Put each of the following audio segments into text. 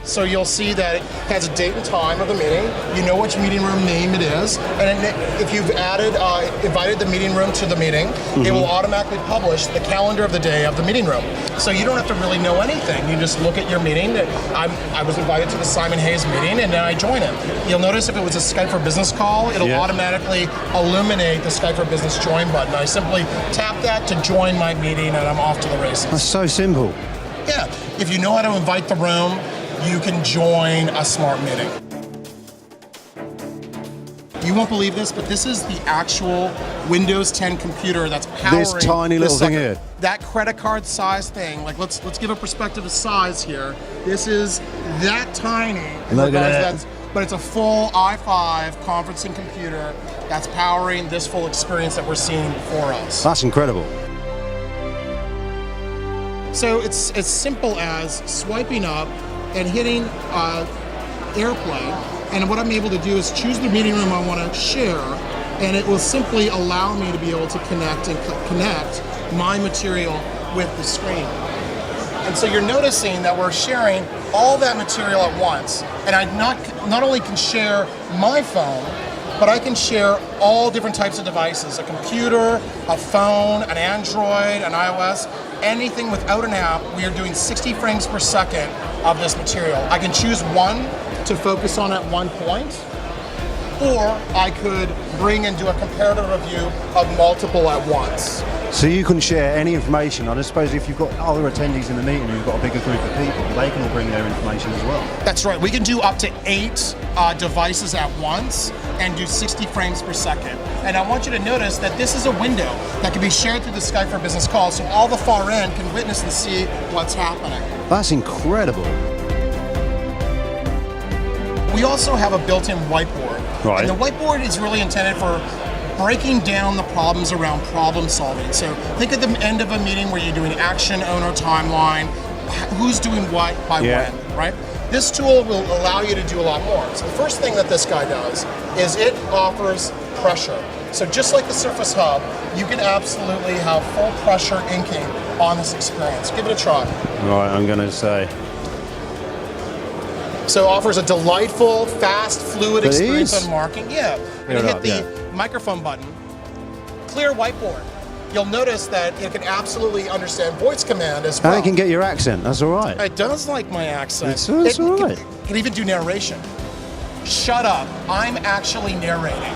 So you'll see that it has a date and time of the meeting. You know which meeting room name it is, and if you've invited the meeting room to the meeting, it will automatically publish the calendar of the day of the meeting room. So you don't have to really know anything. You just look at your meeting. I was invited to the Simon Hayes meeting, and then I join it. You'll notice if it was a Skype for Business call, it'll automatically illuminate the Skype for Business join button. I simply tap that to join my meeting, and I'm off to the races. That's so simple. Yeah, if you know how to invite the room, you can join a smart meeting. You won't believe this, but this is the actual Windows 10 computer that's powering this tiny little thing here. That credit card size thing. Like let's give a perspective of size here. This is that tiny. Look at that. But it's a full i5 conferencing computer that's powering this full experience that we're seeing for us. That's incredible. So it's as simple as swiping up and hitting AirPlay, and what I'm able to do is choose the meeting room I want to share, and it will simply allow me to be able to connect my material with the screen. And so you're noticing that we're sharing all that material at once, and I not only can share my phone, but I can share all different types of devices, a computer, a phone, an Android, an iOS, anything without an app. We are doing 60 frames per second of this material. I can choose one to focus on at one point, or I could bring and do a comparative review of multiple at once. So you can share any information. I suppose if you've got other attendees in the meeting and you've got a bigger group of people, they can all bring their information as well. That's right. We can do up to 8 devices at once and do 60 frames per second. And I want you to notice that this is a window that can be shared through the Skype for Business call, so all the far end can witness and see what's happening. That's incredible. We also have a built-in whiteboard. Right. And the whiteboard is really intended for breaking down the problems around problem solving. So think at the end of a meeting where you're doing action owner timeline, who's doing what by when, right? This tool will allow you to do a lot more. So the first thing that this guy does is it offers pressure. So just like the Surface Hub, you can absolutely have full pressure inking on this experience. Give it a try. Right, I'm going to say. So it offers a delightful, fast, fluid experience on marking. Yeah, and you hit the microphone button, clear whiteboard. You'll notice that it can absolutely understand voice command as well. And it can get your accent, that's all right. It does like my accent. It's all right. It can even do narration. Shut up, I'm actually narrating.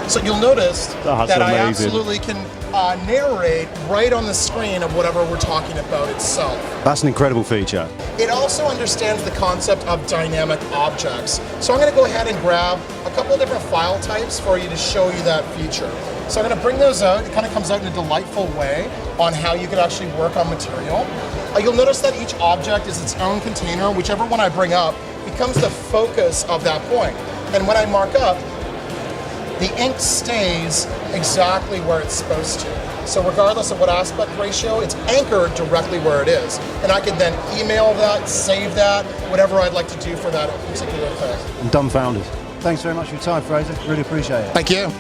So you'll notice that I absolutely can narrate right on the screen of whatever we're talking about itself. That's an incredible feature. It also understands the concept of dynamic objects. So I'm going to go ahead and grab a couple of different file types for you to show you that feature. So I'm going to bring those out. It kind of comes out in a delightful way on how you can actually work on material. You'll notice that each object is its own container. Whichever one I bring up becomes the focus of that point. And when I mark up, the ink stays exactly where it's supposed to. So regardless of what aspect ratio, it's anchored directly where it is. And I can then email that, save that, whatever I'd like to do for that particular thing. I'm dumbfounded. Thanks very much for your time, Fraser. Really appreciate it. Thank you.